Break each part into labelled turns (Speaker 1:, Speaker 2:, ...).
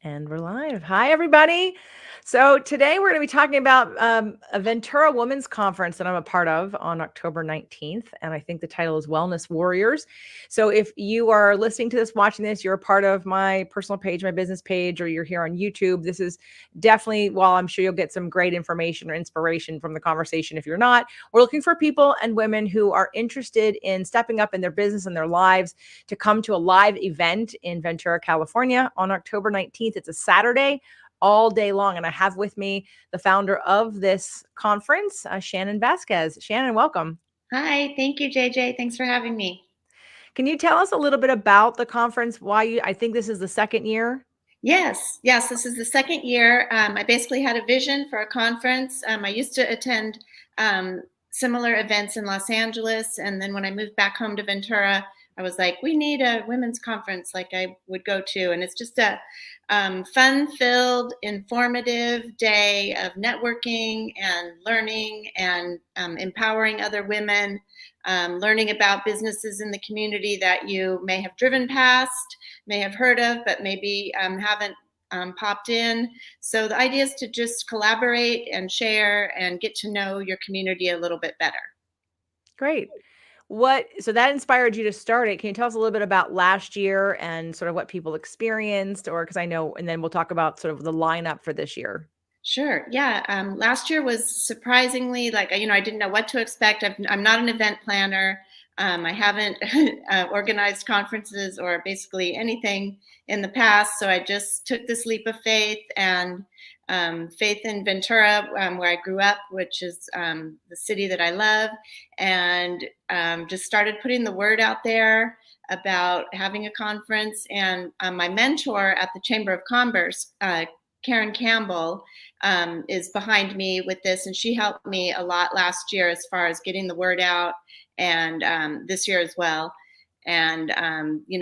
Speaker 1: And we're live. Hi, everybody. So today we're going to be talking about a Ventura Women's Conference that I'm a part of on October 19th. And I think the title is Wellness Warriors. So if you are listening to this, watching this, you're a part of my personal page, my business page, or you're here on YouTube, this is definitely, while I'm sure you'll get some great information or inspiration from the conversation, if you're not, we're looking for people and women who are interested in stepping up in their business and their lives to come to a live event in Ventura, California on October 19th. It's a Saturday all day long. And I have with me the founder of this conference, Shannon Vasquez. Shannon, welcome.
Speaker 2: Hi, thank you, JJ. Thanks for having me.
Speaker 1: Can you tell us a little bit about the conference? I think this is the second year?
Speaker 2: Yes, this is the second year. I basically had a vision for a conference. I used to attend similar events in Los Angeles. And then when I moved back home to Ventura, I was like, we need a women's conference like I would go to. And it's just a fun-filled, informative day of networking and learning and empowering other women, learning about businesses in the community that you may have driven past, may have heard of, but maybe haven't popped in. So the idea is to just collaborate and share and get to know your community a little bit better.
Speaker 1: Great. So that inspired you to start it. Can you tell us a little bit about last year and sort of what people experienced, or because I know, and then we'll talk about sort of the lineup for this year.
Speaker 2: Sure. Yeah. Last year was surprisingly I didn't know what to expect. I'm not an event planner. I haven't organized conferences or basically anything in the past. So I just took this leap of faith and faith in Ventura, where I grew up, which is the city that I love, and just started putting the word out there about having a conference. And my mentor at the Chamber of Commerce, Karen Campbell, is behind me with this, and she helped me a lot last year as far as getting the word out, and this year as well, and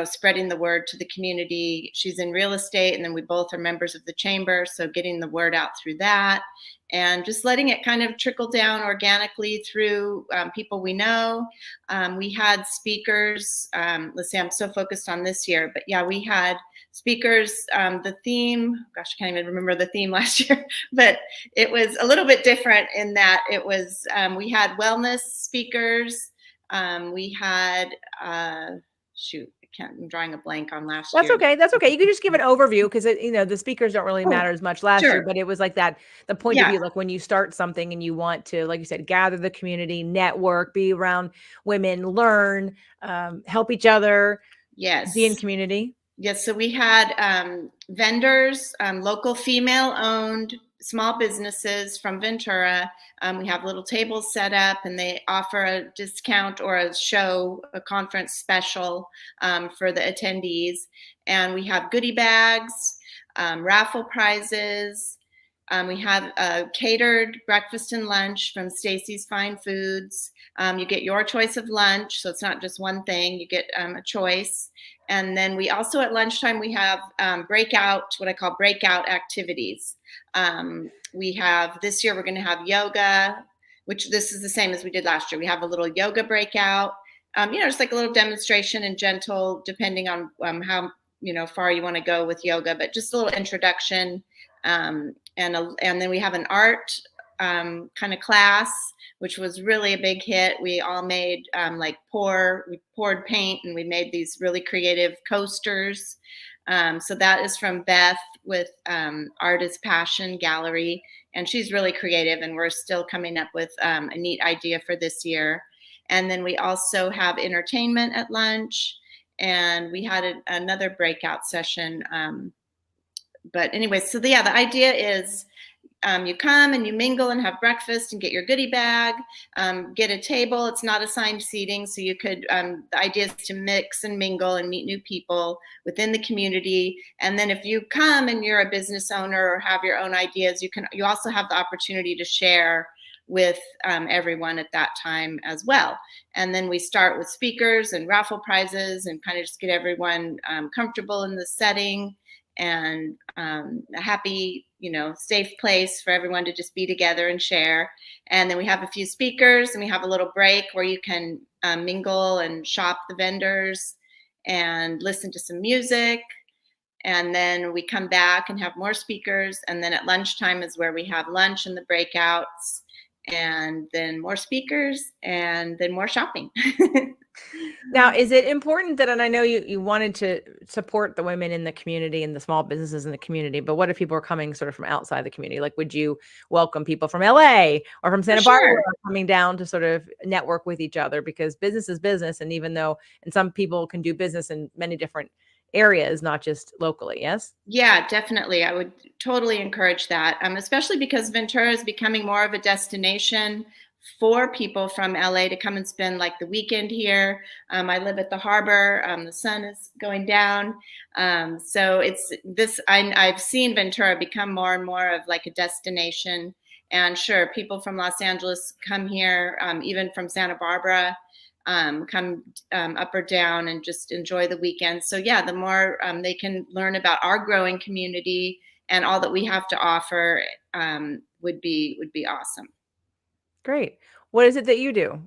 Speaker 2: spreading the word to the community. She's in real estate, and then we both are members of the chamber, so getting the word out through that, and just letting it kind of trickle down organically through people we know. We had speakers. Let's see, I'm so focused on this year, but yeah, we had speakers. The theme, gosh, I can't even remember the theme last year, but it was a little bit different in that it was, we had wellness speakers. We had, I'm drawing a blank on last
Speaker 1: That's
Speaker 2: year.
Speaker 1: okay. That's okay. You can just give an overview because the speakers don't really matter as much last year,
Speaker 2: Sure.
Speaker 1: but it was like that, the point of
Speaker 2: Yeah.
Speaker 1: view, like when you start something and you want to, like you said, gather the community, network, be around women, learn, help each other,
Speaker 2: Yes.
Speaker 1: be in community.
Speaker 2: Yes, so we had vendors, local female-owned small businesses from Ventura. We have little tables set up, and they offer a discount or a conference special for the attendees. And we have goodie bags, raffle prizes. We have a catered breakfast and lunch from Stacy's Fine Foods. You get your choice of lunch, so it's not just one thing. You get a choice. And then we also at lunchtime, we have what I call breakout activities. We have, this year we're going to have yoga, which this is the same as we did last year. We have a little yoga breakout, just like a little demonstration and gentle, depending on how far you want to go with yoga, but just a little introduction. And then we have an art kind of class, which was really a big hit. We all made we poured paint, and we made these really creative coasters. So that is from Beth with Art is Passion Gallery, and she's really creative, and we're still coming up with a neat idea for this year. And then we also have entertainment at lunch, and we had another breakout session. But anyway, so the idea is you come and you mingle and have breakfast and get your goodie bag, get a table. It's not assigned seating, so you could, the idea is to mix and mingle and meet new people within the community. And then if you come and you're a business owner or have your own ideas, you also have the opportunity to share with everyone at that time as well. And then we start with speakers and raffle prizes and kind of just get everyone comfortable in the setting, and a happy, safe place for everyone to just be together and share. And then we have a few speakers, and we have a little break where you can mingle and shop the vendors and listen to some music. And then we come back and have more speakers. And then at lunchtime is where we have lunch and the breakouts, and then more speakers, and then more shopping.
Speaker 1: Now, is it important that, and I know you wanted to support the women in the community and the small businesses in the community, but what if people are coming sort of from outside the community? Like, would you welcome people from LA or from
Speaker 2: For
Speaker 1: Santa Barbara
Speaker 2: sure.
Speaker 1: coming down to sort of network with each other? Because business is business. And even though, and some people can do business in many different areas, not just locally. Yes.
Speaker 2: Yeah, definitely. I would totally encourage that, especially because Ventura is becoming more of a destination for people from LA to come and spend like the weekend here. I live at the harbor. The sun is going down. So it's this, I've seen Ventura become more and more of like a destination. And sure, people from Los Angeles come here, even from Santa Barbara, come up or down and just enjoy the weekend. So yeah, the more they can learn about our growing community and all that we have to offer, would be awesome.
Speaker 1: Great. What is it that you do?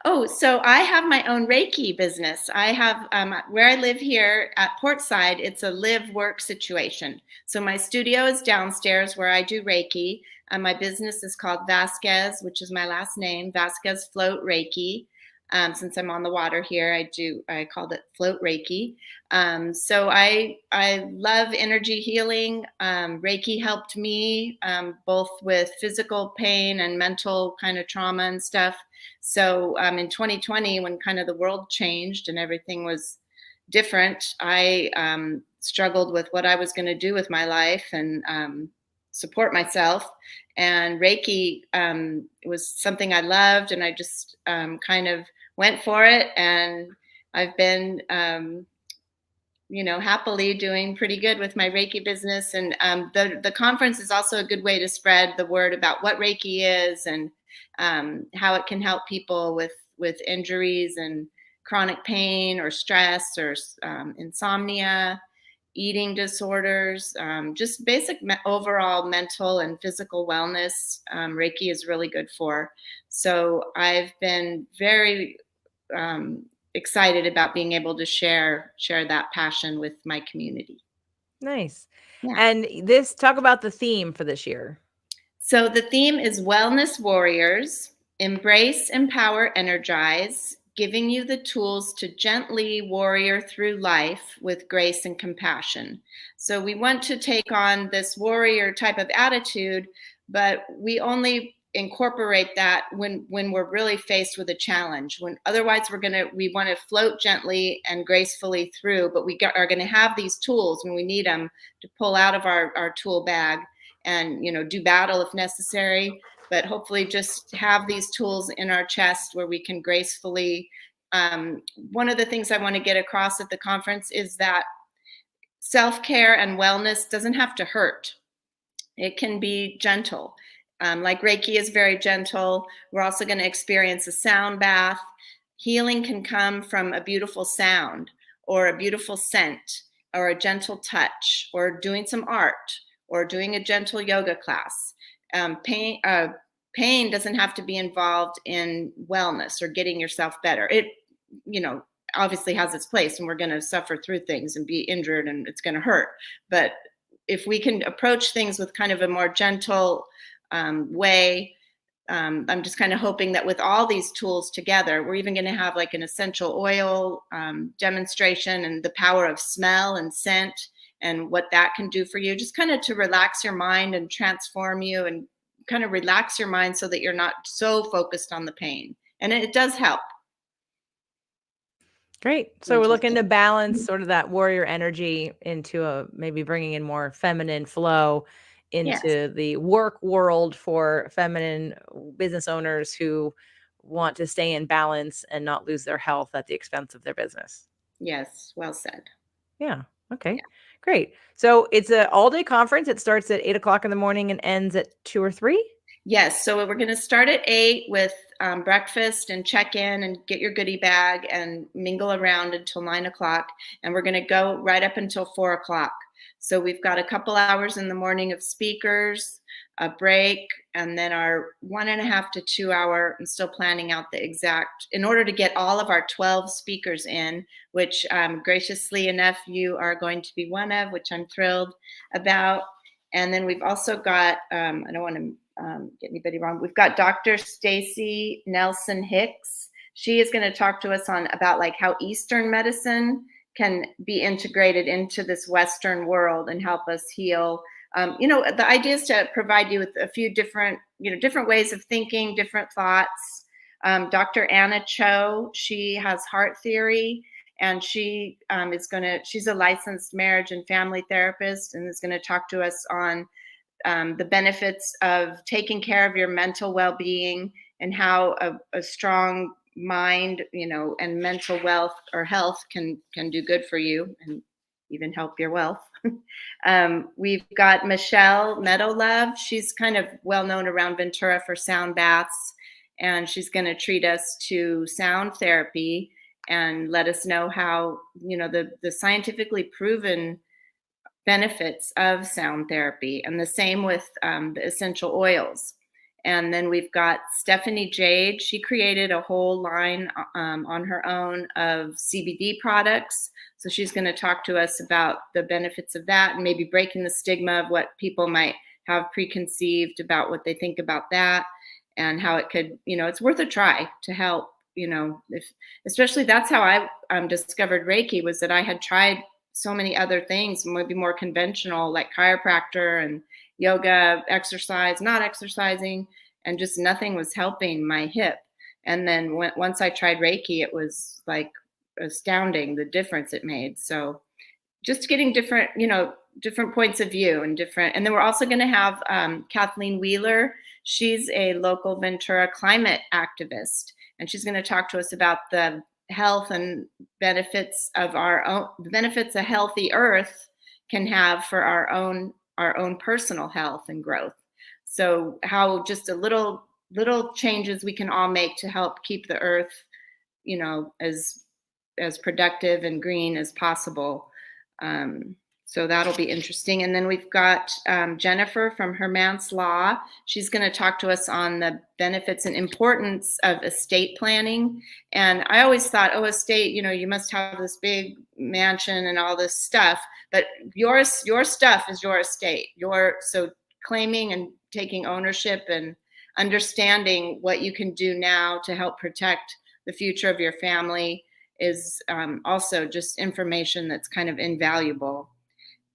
Speaker 2: Oh, so I have my own Reiki business. I have where I live here at Portside, it's a live work situation. So my studio is downstairs where I do Reiki. My business is called Vasquez, which is my last name, Vasquez Float Reiki. Since I'm on the water here, I called it Float Reiki. So I love energy healing. Reiki helped me both with physical pain and mental kind of trauma and stuff. So in 2020, when kind of the world changed and everything was different, I struggled with what I was going to do with my life and support myself. And Reiki was something I loved, and I just kind of went for it. And I've been, happily doing pretty good with my Reiki business. And the conference is also a good way to spread the word about what Reiki is and how it can help people with injuries and chronic pain or stress or insomnia, eating disorders, just basic overall mental and physical wellness. Reiki is really good for. So I've been very excited about being able to share that passion with my community.
Speaker 1: Nice.
Speaker 2: Yeah.
Speaker 1: And talk about the theme for this year.
Speaker 2: So the theme is Wellness Warriors, Embrace, Empower, Energize, giving you the tools to gently warrior through life with grace and compassion. So we want to take on this warrior type of attitude, but we only incorporate that when we're really faced with a challenge. When otherwise we want to float gently and gracefully through, but we are going to have these tools when we need them to pull out of our tool bag and do battle if necessary, but hopefully just have these tools in our chest where we can gracefully. One of the things I want to get across at the conference is that self-care and wellness doesn't have to hurt. It can be gentle. Like Reiki is very gentle. We're also going to experience a sound bath. Healing can come from a beautiful sound or a beautiful scent or a gentle touch or doing some art or doing a gentle yoga class. Pain doesn't have to be involved in wellness or getting yourself better. It, obviously has its place, and we're going to suffer through things and be injured and it's going to hurt. But if we can approach things with kind of a more gentle way, I'm just kind of hoping that with all these tools together, we're even going to have like an essential oil demonstration and the power of smell and scent and what that can do for you, just kind of to relax your mind and transform you and kind of relax your mind so that you're not so focused on the pain. And it does help.
Speaker 1: Great. So we're looking to balance sort of that warrior energy into maybe bringing in more feminine flow into the work world for feminine business owners who want to stay in balance and not lose their health at the expense of their business.
Speaker 2: Yes. Well said.
Speaker 1: Yeah. Okay. Yeah. Great. So it's an all-day conference. It starts at 8 o'clock in the morning and ends at 2 or 3.
Speaker 2: Yes, so we're going to start at 8 with breakfast and check in and get your goodie bag and mingle around until 9 o'clock. And we're going to go right up until 4 o'clock. So we've got a couple hours in the morning of speakers, a break, and then our 1.5 to 2 hour. I'm still planning out the exact, in order to get all of our 12 speakers in, which graciously enough, you are going to be one of, which I'm thrilled about. And then we've also got, I don't want to get anybody wrong. We've got Dr. Stacy Nelson Hicks. She is going to talk to us on about like how Eastern medicine can be integrated into this Western world and help us heal. The idea is to provide you with a few different, different ways of thinking, different thoughts. Dr. Anna Cho, she has heart theory, and she she's a licensed marriage and family therapist, and is going to talk to us on the benefits of taking care of your mental well-being and how a strong mind, and mental wealth or health can do good for you and even help your wealth. We've got Michelle Meadowlove. She's kind of well known around Ventura for sound baths, and she's going to treat us to sound therapy and let us know how, the scientifically proven benefits of sound therapy, and the same with the essential oils. And then we've got Stephanie Jade. She created a whole line on her own of CBD products. So she's going to talk to us about the benefits of that and maybe breaking the stigma of what people might have preconceived about what they think about that, and how it could, it's worth a try to help. Especially that's how I discovered Reiki, was that I had tried so many other things, maybe more conventional, like chiropractor and yoga, exercise, not exercising, and just nothing was helping my hip. And then once I tried Reiki, it was like astounding the difference it made. So just getting different, different points of view and different. And then we're also going to have Kathleen Wheeler. She's a local Ventura climate activist, and she's going to talk to us about the health and benefits of the benefits a healthy earth can have for our own personal health and growth. So how just a little changes we can all make to help keep the earth, as productive and green as possible. So that'll be interesting. And then we've got Jennifer from Hermance Law. She's going to talk to us on the benefits and importance of estate planning. And I always thought, estate, you must have this big mansion and all this stuff, but your stuff is your estate. So claiming and taking ownership and understanding what you can do now to help protect the future of your family is also just information that's kind of invaluable.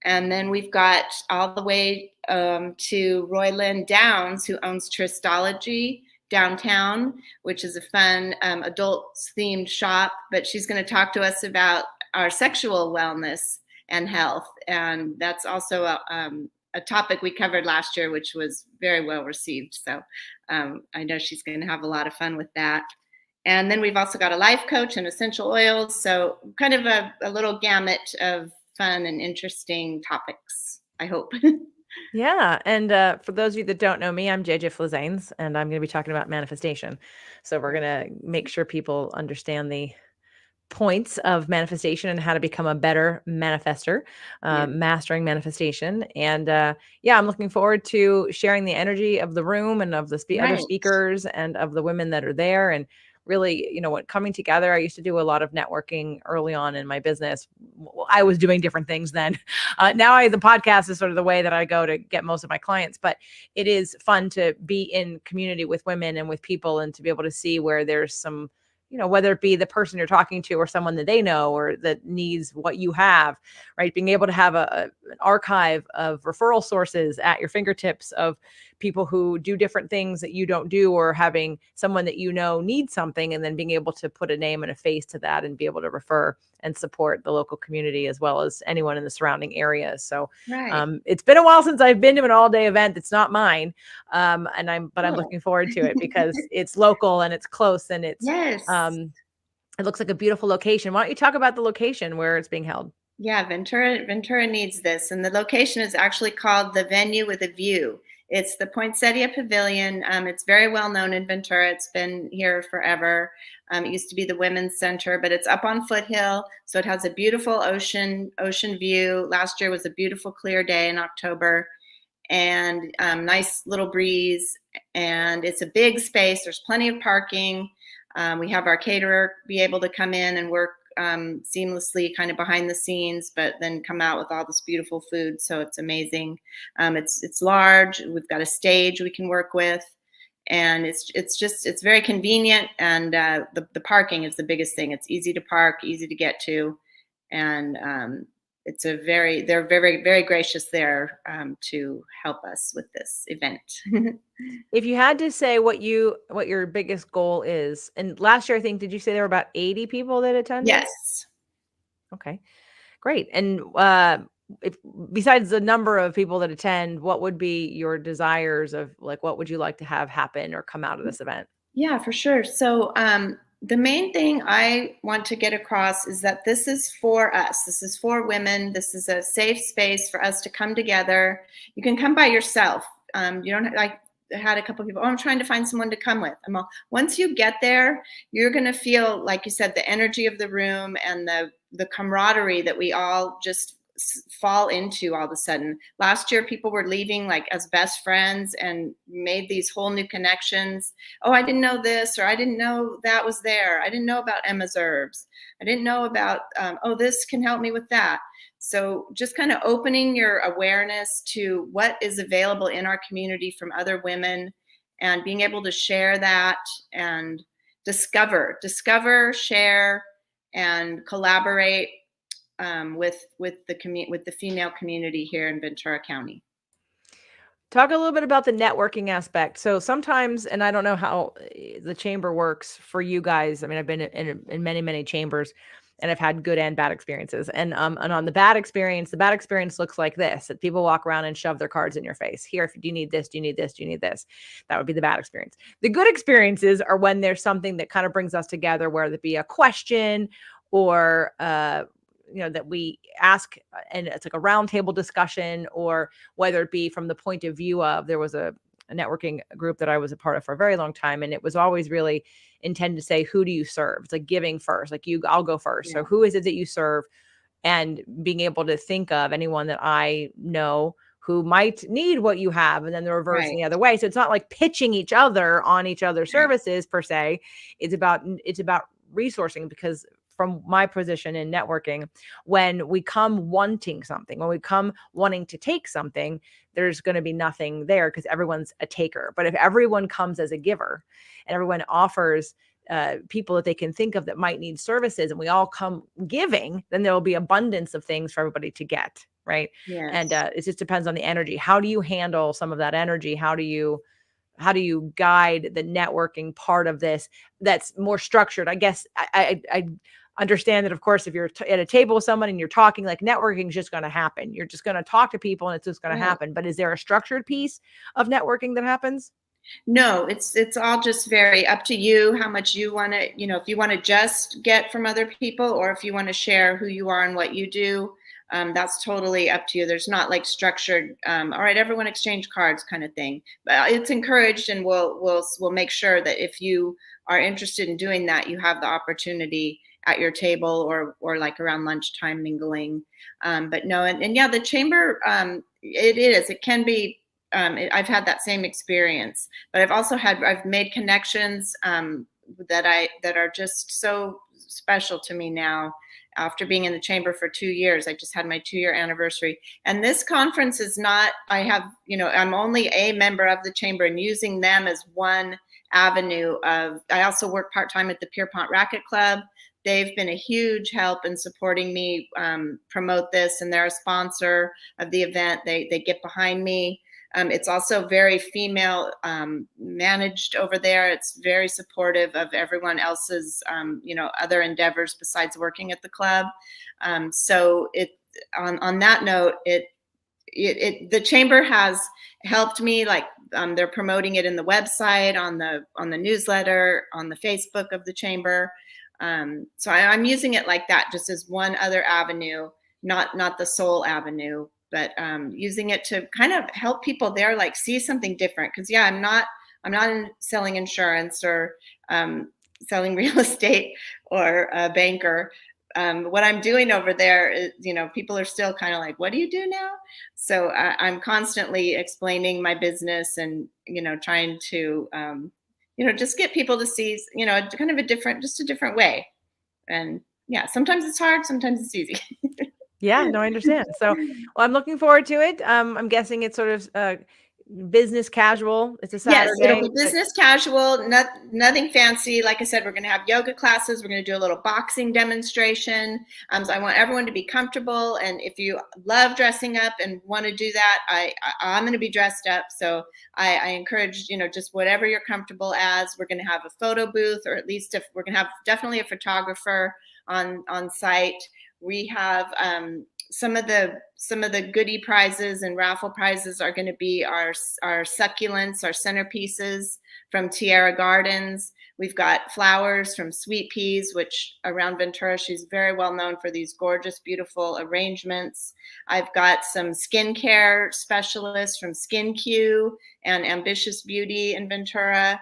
Speaker 2: And then we've got all the way to Roylyn Downs, who owns Tristology downtown, which is a fun adults-themed shop. But she's going to talk to us about our sexual wellness and health. And that's also a topic we covered last year, which was very well received. So I know she's going to have a lot of fun with that. And then we've also got a life coach and essential oils. So kind of a little gamut of fun and interesting topics, I hope.
Speaker 1: Yeah. And for those of you that don't know me, I'm JJ Flizanes, and I'm going to be talking about manifestation. So we're going to make sure people understand the points of manifestation and how to become a better manifester, mastering manifestation. And I'm looking forward to sharing the energy of the room and of the other speakers and of the women that are there. And really, coming together. I used to do a lot of networking early on in my business. I was doing different things then. Now the podcast is sort of the way that I go to get most of my clients, but it is fun to be in community with women and with people, and to be able to see where there's some, whether it be the person you're talking to or someone that they know or that needs what you have, right? Being able to have an archive of referral sources at your fingertips of people who do different things that you don't do, or having someone that needs something, and then being able to put a name and a face to that and be able to refer and support the local community as well as anyone in the surrounding areas. So it's been a while since I've been to an all-day event. It's not mine. I'm looking forward to it because it's local and it's close, and it's it looks like a beautiful location. Why don't you talk about the location where it's being held?
Speaker 2: Yeah, Ventura needs this. And the location is actually called The Venue with a View. It's the Poinsettia Pavilion. It's very well known in Ventura. It's been here forever. It used to be the Women's Center, but it's up on Foothill, so it has a beautiful ocean view. Last year was a beautiful clear day in October, and nice little breeze. And it's a big space. There's plenty of parking. We have our caterer be able to come in and work seamlessly kind of behind the scenes, but then come out with all this beautiful food. So it's amazing. It's large. We've got a stage we can work with, and it's very convenient. And the parking is the biggest thing. It's easy to park, easy to get to, and they're very, very gracious there to help us with this event.
Speaker 1: If you had to say what your biggest goal is, and last year, I think, did you say there were about 80 people that attended?
Speaker 2: Yes.
Speaker 1: Okay, great. And if besides the number of people that attend, what would be your desires of, like, what would you like to have happen or come out of this event?
Speaker 2: Yeah, for sure. So the main thing I want to get across is that this is for us. This is for women. This is a safe space for us to come together. You can come by yourself. You don't like. I had a couple of people, I'm trying to find someone to come with. Once you get there, you're going to feel, like you said, the energy of the room and the camaraderie that we all just fall into all of a sudden. Last year, people were leaving like as best friends and made these whole new connections. Oh, I didn't know this, or I didn't know that was there. I didn't know about Emma's herbs. I didn't know about, oh, this can help me with that. So just kind of opening your awareness to what is available in our community from other women, and being able to share that and discover, share, and collaborate with the female community here in Ventura County.
Speaker 1: Talk a little bit about the networking aspect. So sometimes, and I don't know how the chamber works for you guys. I mean, I've been in many, many chambers, and I've had good and bad experiences. And on the bad experience looks like this: that people walk around and shove their cards in your face. Here, if do you need this? Do you need this? Do you need this? That would be the bad experience. The good experiences are when there's something that kind of brings us together, whether it be a question or that we ask, and it's like a roundtable discussion, or whether it be from the point of view of, there was a networking group that I was a part of for a very long time, and it was always really intended to say, who do you serve? It's like giving first, like I'll go first.
Speaker 2: Yeah.
Speaker 1: So who is it that you serve? And being able to think of anyone that I know who might need what you have, and then the reverse
Speaker 2: Right.
Speaker 1: the other way. So it's not like pitching each other on each other's services per se. It's about resourcing, because from my position in networking, when we come wanting something, when we come wanting to take something, there's going to be nothing there, because everyone's a taker. But if everyone comes as a giver, and everyone offers people that they can think of that might need services, and we all come giving, then there will be abundance of things for everybody to get, right?
Speaker 2: Yes.
Speaker 1: And it just depends on the energy. How do you handle some of that energy? How do you guide the networking part of this that's more structured? I guess I understand that, of course, if you're at a table with someone and you're talking, like, networking is just going to happen. You're just going to talk to people and it's just going to happen. But is there a structured piece of networking that happens?
Speaker 2: No, it's all just very up to you how much you want to, if you want to just get from other people, or if you want to share who you are and what you do. That's totally up to you. There's not like structured, all right, everyone exchange cards kind of thing. But it's encouraged, and we'll make sure that if you are interested in doing that, you have the opportunity at your table, or like around lunchtime mingling. But no, and yeah, the chamber, it can be. I've had that same experience, but I've made connections that are just so special to me now. After being in the chamber for 2 years, I just had my 2-year anniversary. And this conference is not, I'm only a member of the chamber, and using them as one avenue of, I also work part-time at the Pierpont Racquet Club. They've been a huge help in supporting me promote this, and they're a sponsor of the event. They get behind me. It's also very female managed over there. It's very supportive of everyone else's, other endeavors besides working at the club. So on that note, the chamber has helped me. Like they're promoting it in the website, on the newsletter, on the Facebook of the chamber. So I'm using it like that, just as one other avenue, not the sole avenue. but using it to kind of help people there, like see something different. Because yeah, I'm not selling insurance or selling real estate or a banker. What I'm doing over there is, people are still kind of like, what do you do now? So I'm constantly explaining my business and, trying to, just get people to see, kind of a different way. And yeah, sometimes it's hard, sometimes it's easy.
Speaker 1: Yeah, no, I understand. So, well, I'm looking forward to it. I'm guessing it's sort of business casual. It's a
Speaker 2: Yes, it'll
Speaker 1: Saturday.
Speaker 2: be business casual, nothing fancy. Like I said, we're going to have yoga classes. We're going to do a little boxing demonstration. So I want everyone to be comfortable. And if you love dressing up and want to do that, I'm going to be dressed up. So I encourage, just whatever you're comfortable as. We're going to have a photo booth, or at least if we're going to have definitely a photographer on site. We have some of the goodie prizes and raffle prizes are going to be our succulents, our centerpieces from Tierra Gardens. We've got flowers from Sweet Peas, which around Ventura, she's very well known for these gorgeous, beautiful arrangements. I've got some skincare specialists from SkinQ and Ambitious Beauty in Ventura.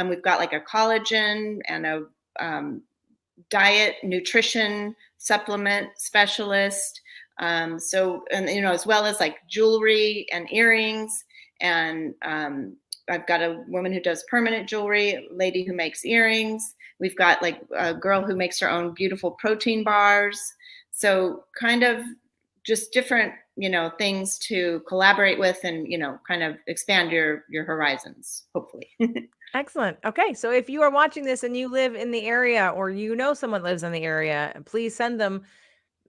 Speaker 2: We've got like a collagen and a diet nutrition supplement specialist. So, and as well as like jewelry and earrings. And I've got a woman who does permanent jewelry, a lady who makes earrings. We've got like a girl who makes her own beautiful protein bars. So kind of just different, things to collaborate with and, kind of expand your horizons, hopefully.
Speaker 1: Excellent. Okay. So if you are watching this and you live in the area or someone lives in the area, please send them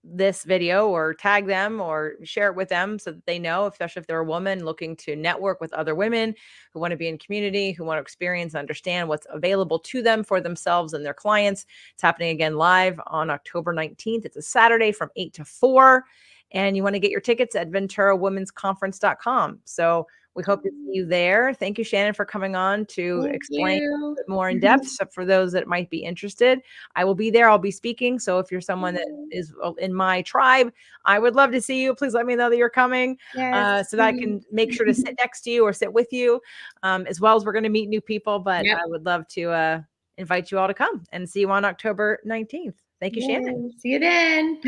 Speaker 1: this video or tag them or share it with them so that they know, especially if they're a woman looking to network with other women who want to be in community, who want to experience, understand what's available to them for themselves and their clients. It's happening again live on October 19th. It's a Saturday from 8 to 4. And you want to get your tickets at VenturaWomen'sConference.com. So we hope to see you there. Thank you, Shannon, for coming on to explain a bit more in depth. So for those that might be interested, I will be there. I'll be speaking. So if you're someone that is in my tribe, I would love to see you. Please let me know that you're coming so that I can make sure to sit next to you or sit with you, as well as we're going to meet new people. But I would love to invite you all to come and see you on October 19th. Thank you, Shannon.
Speaker 2: See you then.